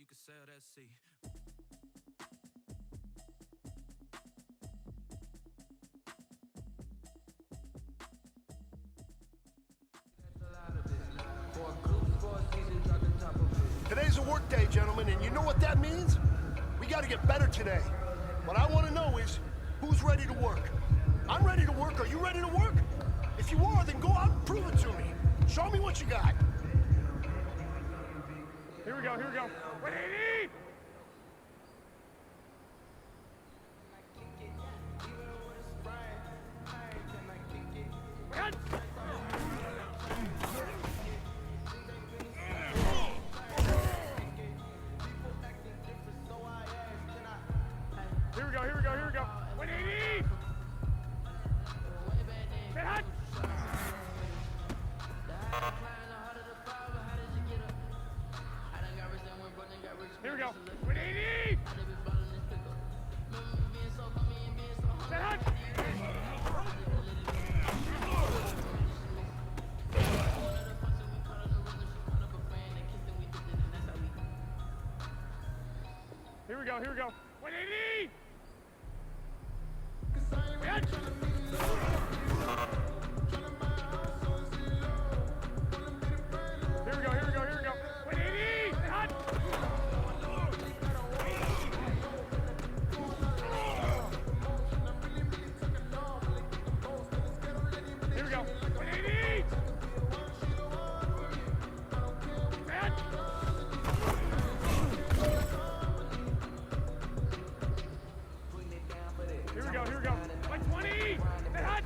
you can sail that sea. Today's a work day, gentlemen, and you know what that means? We gotta get better today. What I wanna know is, who's ready to work? I'm ready to work. Are you ready to work? If you are, then go out and prove it to me. Show me what you got. Here we go, here we go. 180! Here we go, here we go, here we go. 180! Get hot! Here we go. 180! Get hot! Here we go, here we go. 180! Get hot! Here we go, here we go, here we go. 180! Get hot! Here we go. 180! Get hot! Here we go, here we go. 120! Get hot!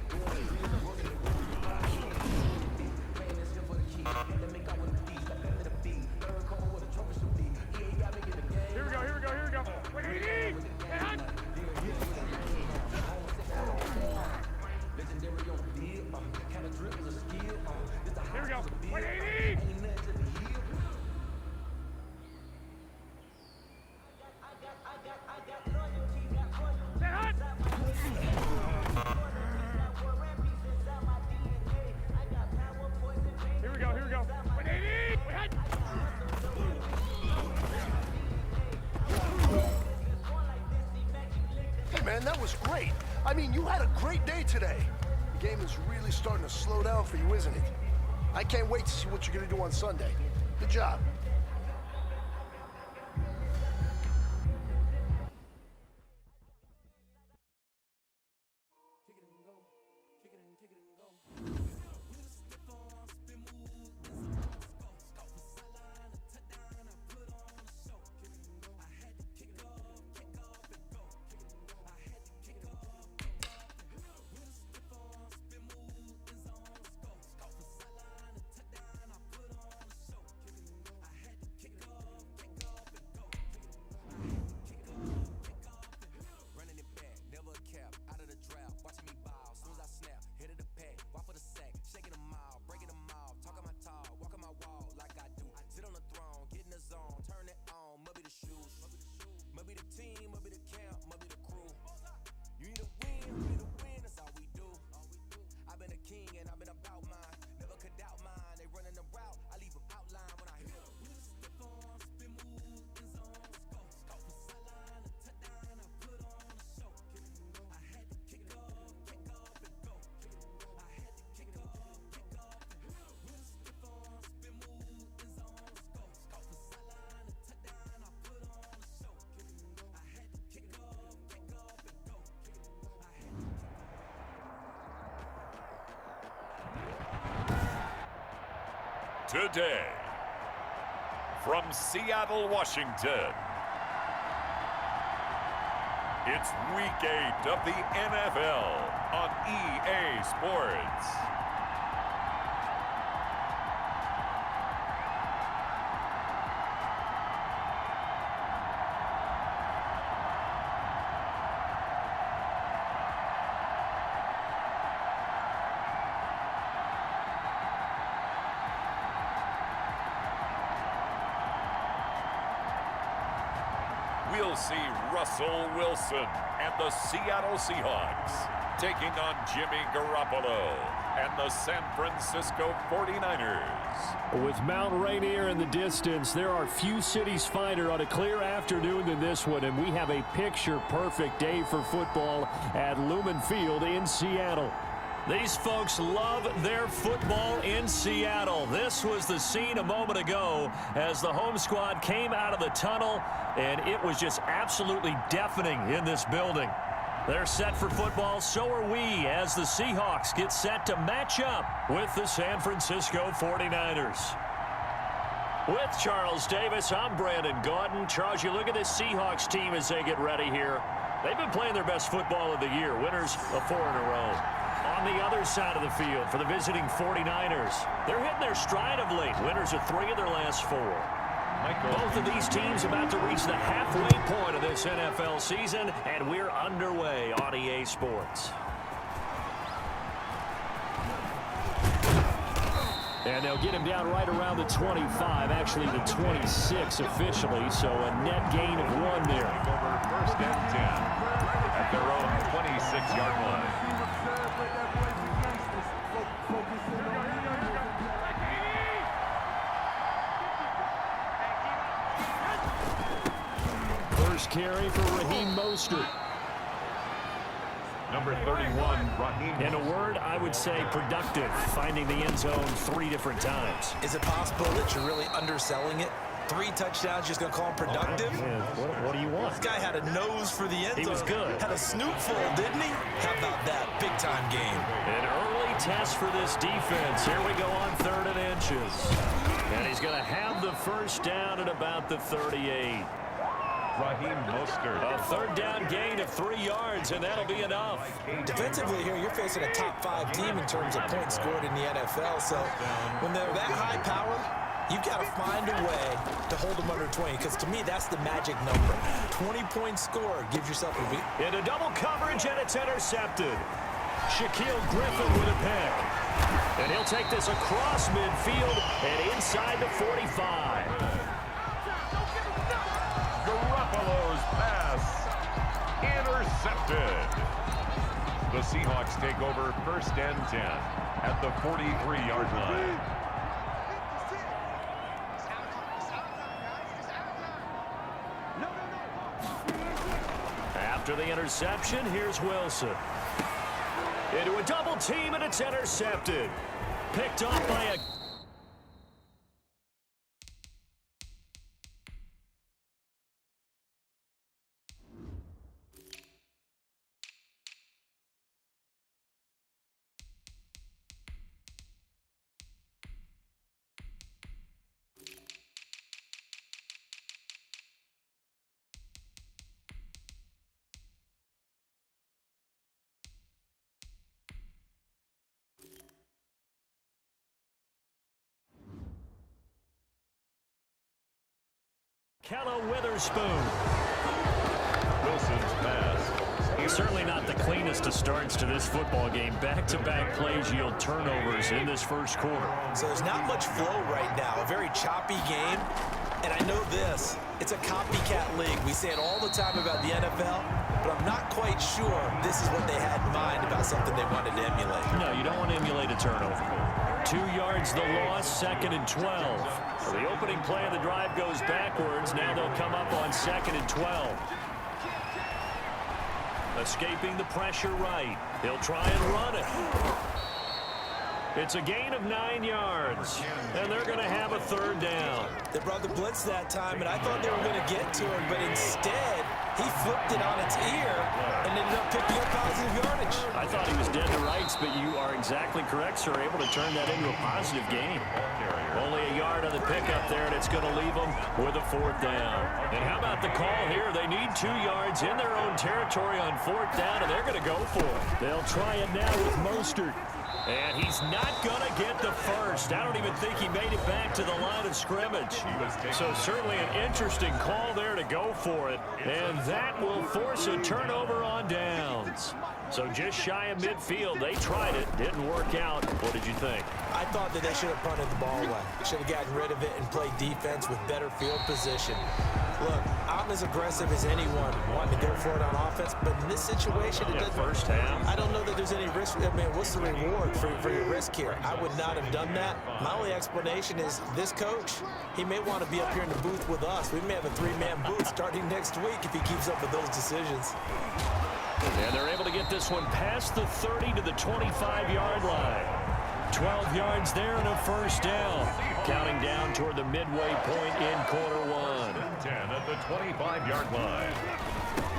Here we go, here we go, here we go. 180! Get hot! Here we go. 180! Get hot! Here we go, here we go. 180! Get hot! Hey, man, that was great. I mean, you had a great day today. The game is really starting to slow down for you, isn't it? I can't wait to see what you're gonna do on Sunday. Good job. Today, from Seattle, Washington, it's Week 8 of the NFL on EA Sports. we'll see Russell Wilson and the Seattle Seahawks taking on Jimmy Garoppolo and the San Francisco 49ers. With Mount Rainier in the distance, there are few cities finer on a clear afternoon than this one, and we have a picture-perfect day for football at Lumen Field in Seattle. These folks love their football in Seattle. This was the scene a moment ago as the home squad came out of the tunnel, and it was just absolutely deafening in this building. They're set for football, so are we, as the Seahawks get set to match up with the San Francisco 49ers. With Charles Davis, I'm Brandon Gaudin. Charles, you look at this Seahawks team as they get ready here. They've been playing their best football of the year, winners of 4 in a row. On the other side of the field for the visiting 49ers, they're hitting their stride of late, winners of 3 of their last 4. Both of these teams about to reach the halfway point of this NFL season, and we're underway on EA Sports. And they'll get him down right around the 25, actually the 26 officially, so a net gain of 1 there. Over first and 10 at their own 26-yard line. First carry for Raheem Mostert. Number 31, Raheem. In a word, I would say productive, finding the end zone 3 different times. Is it possible that you're really underselling it? 3 touchdowns, just going to call him productive? Yeah, what do you want? This guy had a nose for the end zone. He was good. Had a snootful, didn't he? How about that? Big-time game. An early test for this defense. Here we go on 3rd and inches. And he's going to have the first down at about the 38. Raheem Mostert. A 3rd down gain of 3 yards, and that'll be enough. Defensively here, you're facing a top 5 team in terms of points scored in the NFL. So when they're that high powered, you've got to find a way to hold them under 20, because to me, that's the magic number. 20 points scored gives yourself a beat. Into double coverage, and it's intercepted. Shaquille Griffin with a pick. And he'll take this across midfield and inside the 45. Garoppolo's pass intercepted. The Seahawks take over first and 10 at the 43-yard line. After the interception, here's Wilson. Into a double team, and it's intercepted. Picked off by a... Kello Witherspoon. Wilson's pass. He's certainly not the cleanest of starts to this football game. Back-to-back plays yield turnovers in this first quarter. So there's not much flow right now. A very choppy game. And I know this. It's a copycat league. We say it all the time about the NFL, but I'm not quite sure this is what they had in mind about something they wanted to emulate. No, you don't want to emulate a turnover. 2 yards the loss, 2nd and 12. So the opening play of the drive goes backwards. Now they'll come up on 2nd and 12. Escaping the pressure right. He'll try and run it. It's a gain of 9 yards, and they're going to have a 3rd down. They brought the blitz that time, and I thought they were going to get to him, but instead, he flipped it on its ear and ended up picking up positive yardage. I thought he was dead to rights, but you are exactly correct, sir. Able to turn that into a positive gain. Only a yard on the pickup there, and it's going to leave them with a 4th down. And how about the call here? They need 2 yards in their own territory on 4th down, and they're going to go for it. They'll try it now with Mostert. And he's not going to get the first. I don't even think he made it back to the line of scrimmage. So certainly an interesting call there to go for it. And that will force a turnover on downs. So just shy of midfield. They tried it. Didn't work out. What did you think? I thought that they should have punted the ball away. Should have gotten rid of it and played defense with better field position. Look, I'm as aggressive as anyone wanting to go for it on offense, but in this situation, it doesn't. First half. I don't know that there's any risk. I mean, what's the reward for your risk here? I would not have done that. My only explanation is this coach, he may want to be up here in the booth with us. We may have a three-man booth starting next week if he keeps up with those decisions. And they're able to get this one past the 30 to the 25-yard line. 12 yards there and a first down. Counting down toward the midway point in quarter one. 10 at the 25-yard line.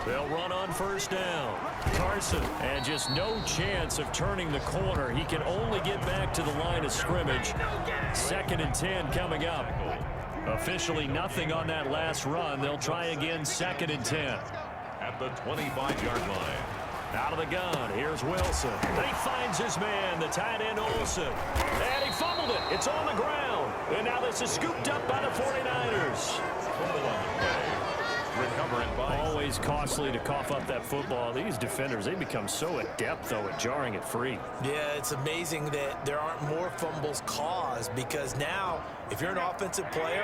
They'll run on first down. Carson, and just no chance of turning the corner. He can only get back to the line of scrimmage. 2nd and 10 coming up. Officially nothing on that last run. They'll try again 2nd and 10. At the 25-yard line. Out of the gun, here's Wilson. He finds his man, the tight end Olsen. And he fumbled it. It's on the ground. And now this is scooped up by the 49ers. Recovering by. Always costly to cough up that football. These defenders, they become so adept, though, at jarring it free. Yeah, it's amazing that there aren't more fumbles caused, because now, if you're an offensive player,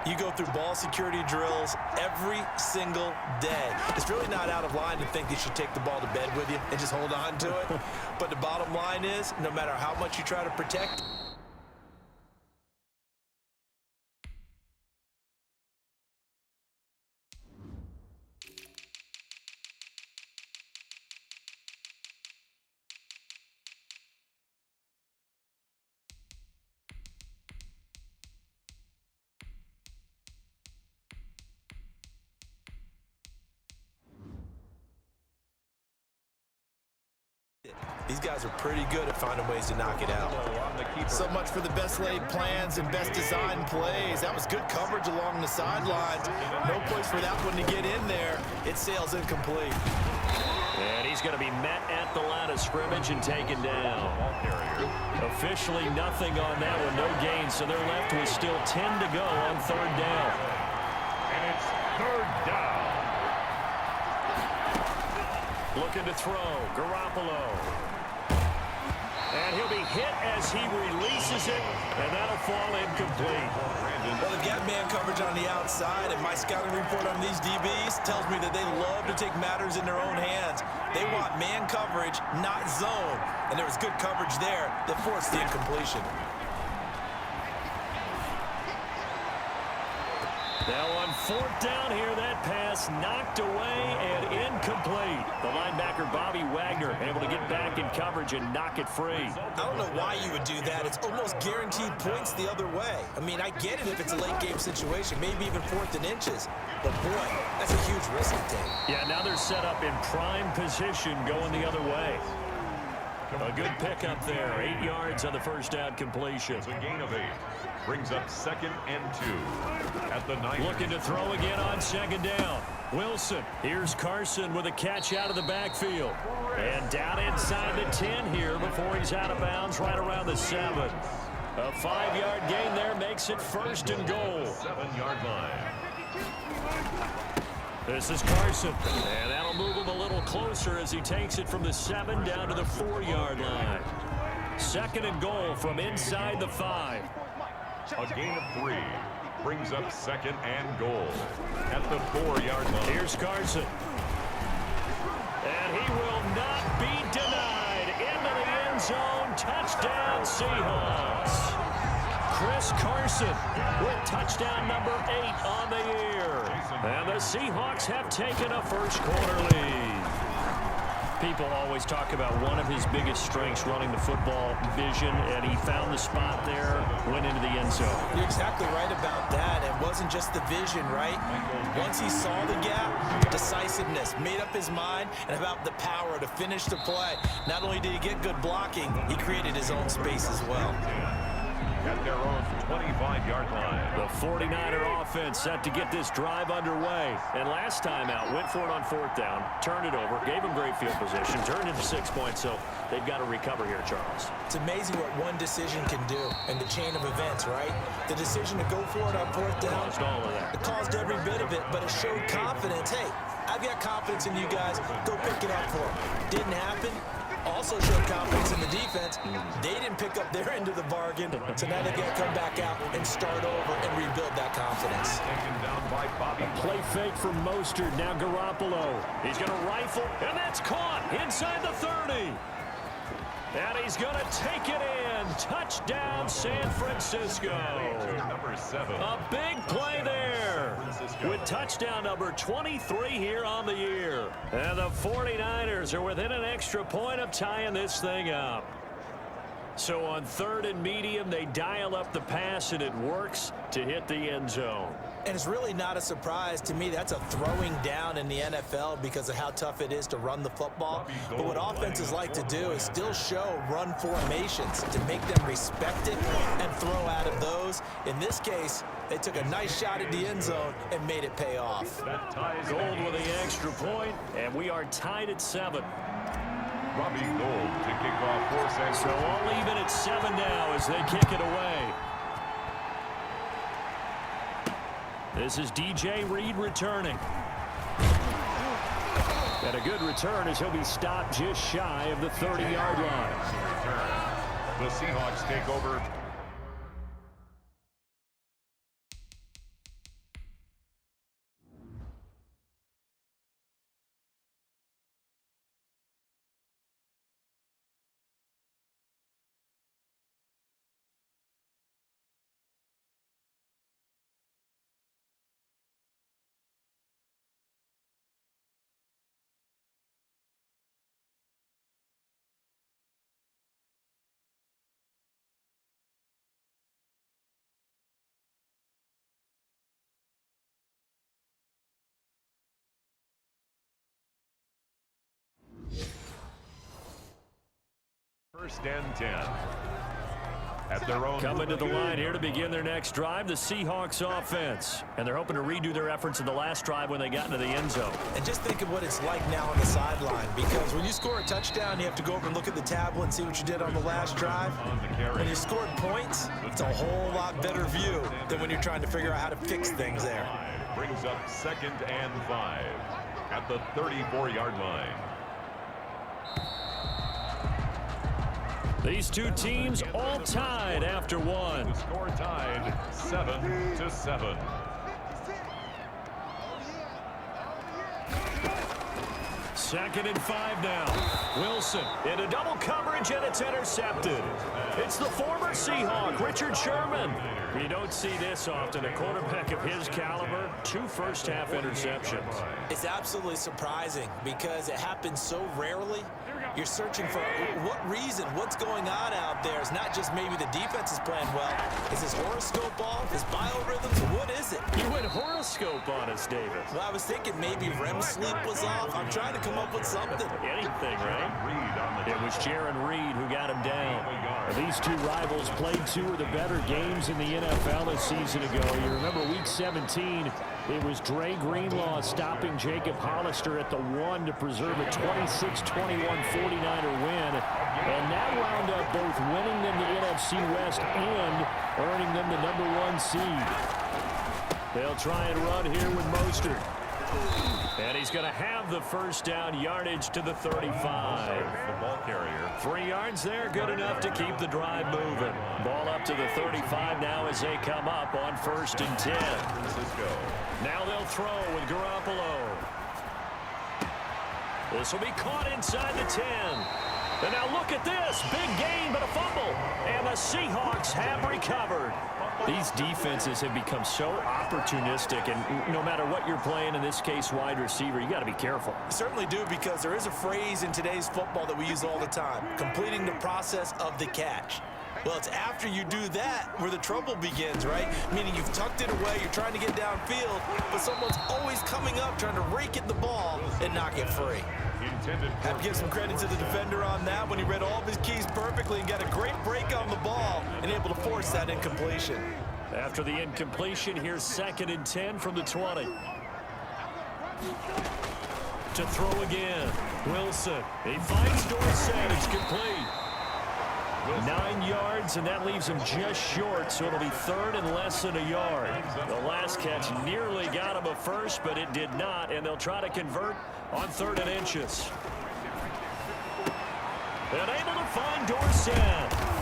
you go through ball security drills every single day. It's really not out of line to think you should take the ball to bed with you and just hold on to it. But the bottom line is, no matter how much you try to protect, these guys are pretty good at finding ways to knock it out. So much for the best laid plans and best designed plays. That was good coverage along the sidelines. No place for that one to get in there. It sails incomplete. And he's going to be met at the line of scrimmage and taken down. Officially nothing on that one, no gain. So they're left with still 10 to go on 3rd down. And it's 3rd down. Looking to throw, Garoppolo. And he'll be hit as he releases it, and that'll fall incomplete. Well, they've got man coverage on the outside, and my scouting report on these DBs tells me that they love to take matters in their own hands. They want man coverage, not zone. And there was good coverage there that forced the incompletion. Now on 4th down here, that pass knocked away and incomplete. The linebacker, Bobby Wagner, able to get back in coverage and knock it free. I don't know why you would do that. It's almost guaranteed points the other way. I mean, I get it if it's a late game situation, maybe even 4th and inches. But, boy, that's a huge risk to take. Yeah, now they're set up in prime position going the other way. A good pickup there. 8 yards on the first down completion. It's a gain of 8. Brings up 2nd and 2 at the 9. Looking to throw again on 2nd down. Wilson. Here's Carson with a catch out of the backfield. And down inside the 10 here before he's out of bounds right around the 7. A 5-yard gain there makes it 1st and goal. 7-yard line. This is Carson. And that'll move him a little closer as he takes it from the 7 down to the 4-yard line. 2nd and goal from inside the 5. A gain of 3 brings up 2nd and goal at the 4-yard line. Here's Carson. And he will not be denied. Into the end zone. Touchdown, Seahawks. Chris Carson with touchdown number 8 on the year. And the Seahawks have taken a first-quarter lead. People always talk about one of his biggest strengths, running the football, vision, and he found the spot there, went into the end zone. You're exactly right about that. It wasn't just the vision, right? Once he saw the gap, decisiveness, made up his mind, and about the power to finish the play. Not only did he get good blocking, he created his own space as well. At their own 25-yard line. The 49er offense set to get this drive underway. And last time out, went for it on 4th down, turned it over, gave them great field position, turned into 6 points, so they've got to recover here, Charles. It's amazing what one decision can do in the chain of events, right? The decision to go for it on 4th down. Caused all of that. It caused every bit of it, but it showed confidence. Hey, I've got confidence in you guys. Go pick it up for them. Didn't happen. All also showed confidence in the defense. They didn't pick up their end of the bargain, so now they got to come back out and start over and rebuild that confidence. Taken down by Bobby. Play fake from Mostert. Now Garoppolo. He's going to rifle, and that's caught inside the 30. And he's going to take it in. Touchdown, San Francisco. Number 7. A big play there with touchdown number 23 here on the year. And the 49ers are within an extra point of tying this thing up. So on 3rd and medium, they dial up the pass, and it works to hit the end zone. And it's really not a surprise to me. That's a throwing down in the NFL because of how tough it is to run the football. But what offenses like to do is still show run formations to make them respect it and throw out of those. In this case, they took a nice shot at the end zone and made it pay off. Gold with the extra point, and we are tied at 7. Robbie Gould to kick off for San So Francisco. all even at 7 now as they kick it away. This is DJ Reed returning. And a good return as he'll be stopped just shy of the 30-yard line. The Seahawks take over. First and 10. At their own. Coming to the line here to begin their next drive, the Seahawks offense. And they're hoping to redo their efforts in the last drive when they got into the end zone. And just think of what it's like now on the sideline, because when you score a touchdown, you have to go over and look at the tablet and see what you did on the last drive. When you scored points, it's a whole lot better view than when you're trying to figure out how to fix things there. Brings up 2nd and 5 at the 34-yard line. These two teams all tied after one. The score tied 7-7. Second and 5 now. Wilson into double coverage, and it's intercepted. It's the former Seahawk, Richard Sherman. You don't see this often. A quarterback of his caliber, 2 first-half interceptions. It's absolutely surprising because it happens so rarely. You're searching for what reason, what's going on out there. It's not just maybe the defense is playing well. Is his horoscope off? His biorhythms? What is it? You went horoscope on us, David. Well, I was thinking maybe REM sleep was off. I'm trying to come up with something. Anything, right? It was Jaron Reed who got him down. These two rivals played 2 of the better games in the NFL a season ago. You remember Week 17, it was Dre Greenlaw stopping Jacob Hollister at the 1 to preserve a 26-21 49er win. And that wound up both winning them the NFC West and earning them the #1 seed. They'll try and run here with Mostert. And he's going to have the first down, yardage to the 35. The ball carrier. 3 yards there, good enough to keep the drive moving. Ball up to the 35 now as they come up on 1st and 10. Francisco. Now they'll throw with Garoppolo. This will be caught inside the 10. And now look at this. Big gain, but a fumble. And the Seahawks have recovered. These defenses have become so opportunistic, and no matter what you're playing, in this case wide receiver, you got to be careful. You certainly do, because there is a phrase in today's football that we use all the time: completing the process of the catch. Well, it's after you do that where the trouble begins, right? Meaning you've tucked it away, you're trying to get downfield, but someone's always coming up trying to rake at the ball and knock it free. Have to give some credit to the defender on that when he read all of his keys perfectly and got a great break on the ball and able to force that incompletion. After the incompletion, here's 2nd and 10 from the 20. To throw again, Wilson. He finds Dorsett. It's complete. 9 yards, and that leaves him just short, so it'll be 3rd and less than a yard. The last catch nearly got him a first, but it did not, and they'll try to convert on 3rd and inches. And able to find Dorsett.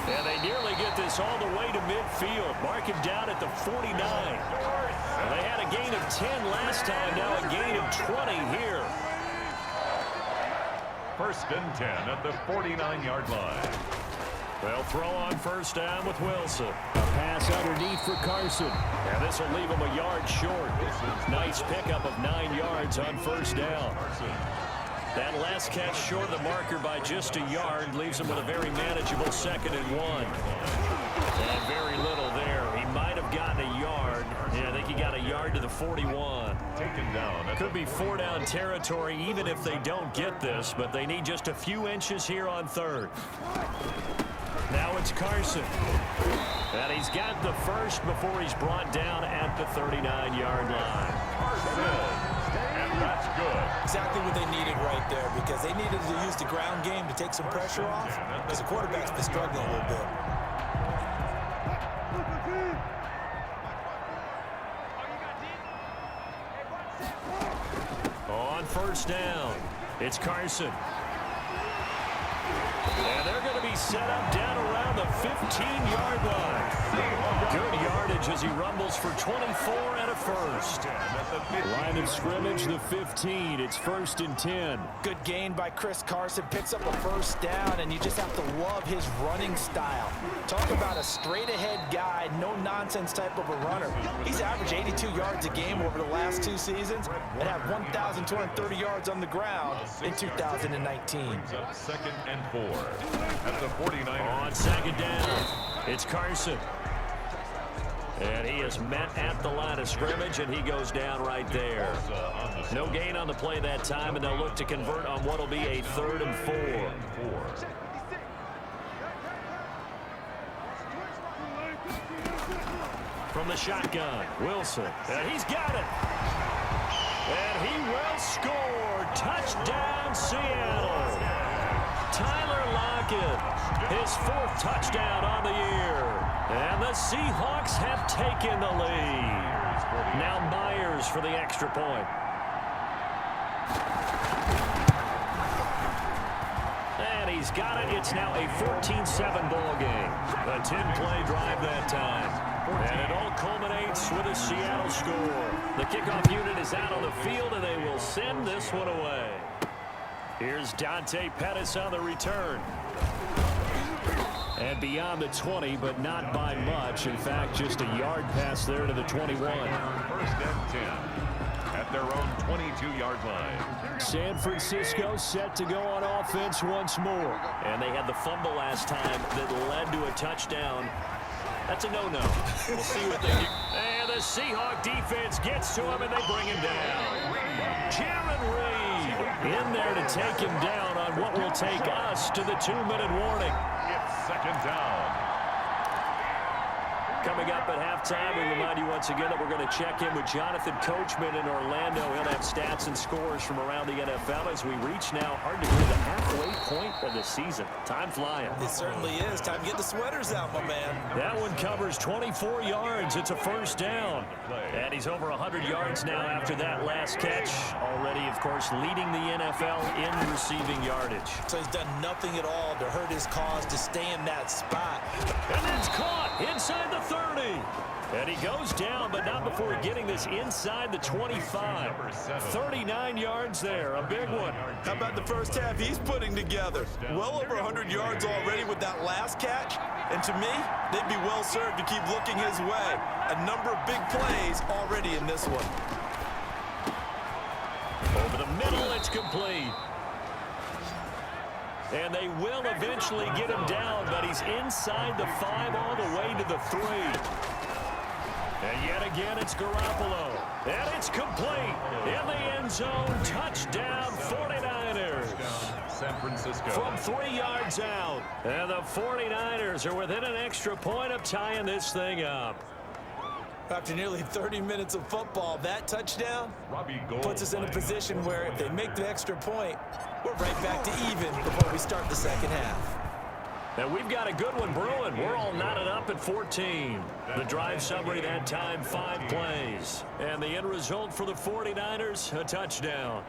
And they nearly get this all the way to midfield. Mark him down at the 49. They had a gain of 10 last time, now a gain of 20 here. 1st and 10 at the 49-yard line. They'll throw on 1st down with Wilson. A pass underneath for Carson. And this will leave him a yard short. Nice pickup of 9 yards on 1st down. That last catch short of the marker by just a yard leaves him with a very manageable 2nd and 1. And very little there. He might have gotten a yard. Yeah, I think he got a yard to the 41. Taken down. Could be 4-down territory even if they don't get this, but they need just a few inches here on 3rd. Now it's Carson. And he's got the first before he's brought down at the 39-yard line. And that's good. Exactly what they needed right there, because they needed to use the ground game to take some pressure off, because the quarterback's been struggling a little bit. On 1st down, it's Carson. And they're going to be set up down around the 15-yard line. Good yardage as he rumbles for 24 and a first. Line of scrimmage, the 15. It's 1st and 10. Good gain by Chris Carson. Picks up a 1st down, and you just have to love his running style. Talk about a straight-ahead guy, no-nonsense type of a runner. He's averaged 82 yards a game over the last 2 seasons and had 1,230 yards on the ground in 2019. 2nd and 4 at the 49. On 2nd down, it's Carson. And he is met at the line of scrimmage, and he goes down right there. No gain on the play that time, and they'll look to convert on what will be a 3rd and 4. From the shotgun, Wilson. And he's got it. And he will score. Touchdown, Seattle. Tyler Lockett, his 4th touchdown on the year. And the Seahawks have taken the lead. Now Myers for the extra point. And he's got it. It's now a 14-7 ball game. A 10-play drive that time. And it all culminates with a Seattle score. The kickoff unit is out on the field, and they will send this one away. Here's Dante Pettis on the return. And beyond the 20, but not by much. In fact, just a yard pass there to the 21. 1st and 10 at their own 22-yard line. San Francisco set to go on offense once more. And they had the fumble last time that led to a touchdown. That's a no-no. We'll see what they do. And the Seahawk defense gets to him, and they bring him down. Jaron Reed in there to take him down on what will take us to the 2-minute warning. It's 2nd down. Coming up at halftime, we remind you once again that we're going to check in with Jonathan Coachman in Orlando. He'll have stats and scores from around the NFL as we reach now, hard to believe, the halfway point of the season. Time flying. It certainly is. Time to get the sweaters out, my man. That one covers 24 yards. It's a 1st down. And he's over 100 yards now after that last catch. Already, of course, leading the NFL in receiving yardage. So he's done nothing at all to hurt his cause to stay in that spot. And it's caught inside the 30. And he goes down, but not before getting this inside the 25. 39 yards there, a big one. How about the first half he's putting together? Well over 100 yards already with that last catch. And to me, they'd be well served to keep looking his way. A number of big plays already in this one. Over the middle, it's complete. And they will eventually get him down, but he's inside the 5 all the way to the 3. And yet again, it's Garoppolo. And it's complete. In the end zone, touchdown 49ers. San Francisco. From 3 yards out. And the 49ers are within an extra point of tying this thing up. After nearly 30 minutes of football, that touchdown puts us in a position where if they make the extra point, we're right back to even before we start the 2nd half. And we've got a good one brewing. We're all knotted up at 14. The drive summary that time, 5 plays. And the end result for the 49ers, a touchdown.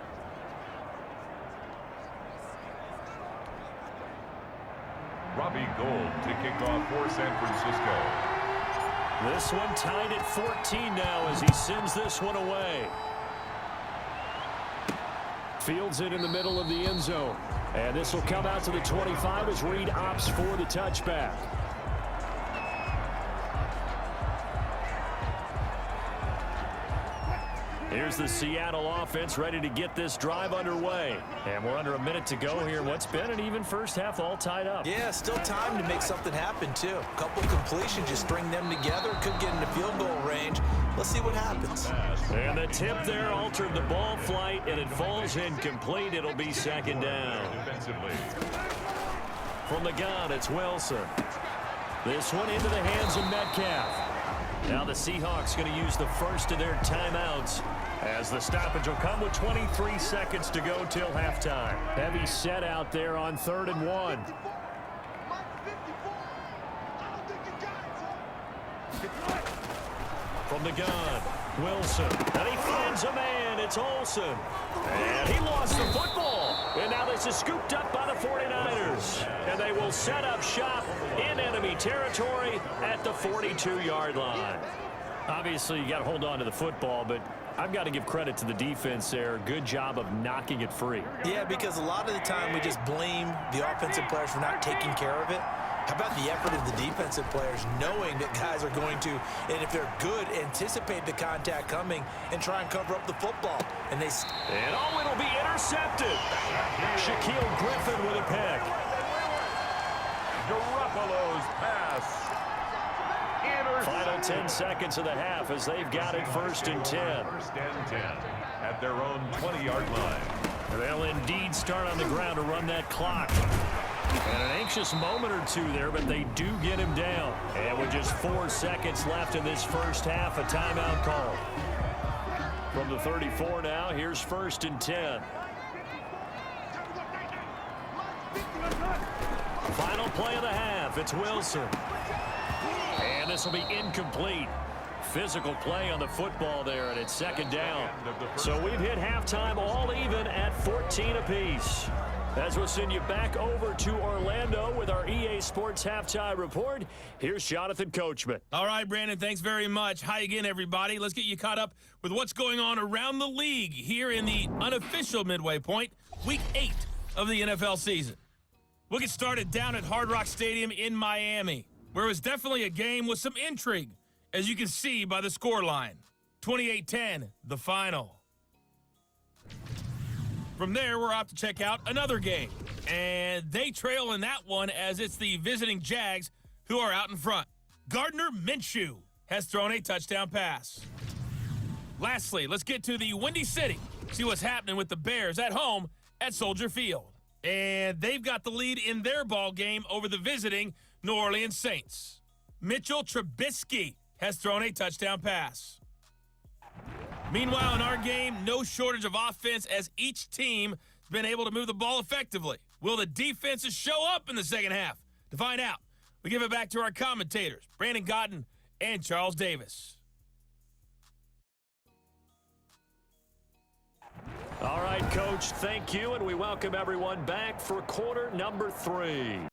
Robbie Gould to kick off for San Francisco. This one tied at 14 now as he sends this one away. Fields it in the middle of the end zone. And this will come out to the 25 as Reed opts for the touchback. Here's the Seattle offense ready to get this drive underway. And we're under a minute to go here. What's been an even first half all tied up. Yeah, still time to make something happen, too. A couple completions, just string them together. Could get into field goal range. Let's see what happens. And the tip there altered the ball flight, and it falls incomplete. It'll be second down. From the gun, it's Wilson. This one into the hands of Metcalf. Now the Seahawks going to use the first of their timeouts as the stoppage will come with 23 seconds to go till halftime. Heavy set out there on 3rd and 1. From the gun, Wilson. And he finds a man. It's Olsen. And he lost the football. And now this is scooped up by the 49ers. And they will set up shop in enemy territory at the 42-yard line. Obviously, you got to hold on to the football, but I've got to give credit to the defense there. Good job of knocking it free. Yeah, because a lot of the time we just blame the offensive players for not taking care of it. How about the effort of the defensive players knowing that guys are going to, and if they're good, anticipate the contact coming and try and cover up the football. And it'll be intercepted. Shaquille Griffin with a pick. Garoppolo's pass. Final 10 seconds of the half as they've got it 1st and 10. 1st and 10 at their own 20-yard line. They'll indeed start on the ground to run that clock. And an anxious moment or two there, but they do get him down. And with just 4 seconds left in this first half, a timeout call. From the 34 now, here's 1st and 10. Final play of the half, it's Wilson. And this will be incomplete. Physical play on the football there, and it's 2nd down. So we've hit halftime all even at 14 apiece. As we'll send you back over to Orlando with our EA Sports Halftime Report, here's Jonathan Coachman. All right, Brandon, thanks very much. Hi again, everybody. Let's get you caught up with what's going on around the league here in the unofficial midway point, Week 8 of the NFL season. We'll get started down at Hard Rock Stadium in Miami, where it was definitely a game with some intrigue, as you can see by the scoreline. 28-10, the final. From there, we're off to check out another game. And they trail in that one as it's the visiting Jags who are out in front. Gardner Minshew has thrown a touchdown pass. Lastly, let's get to the Windy City. See what's happening with the Bears at home at Soldier Field. And they've got the lead in their ball game over the visiting New Orleans Saints. Mitchell Trubisky has thrown a touchdown pass. Meanwhile, in our game, no shortage of offense as each team has been able to move the ball effectively. Will the defenses show up in the second half? To find out, we give it back to our commentators, Brandon Gaudin and Charles Davis. All right, Coach, thank you, and we welcome everyone back for quarter number 3.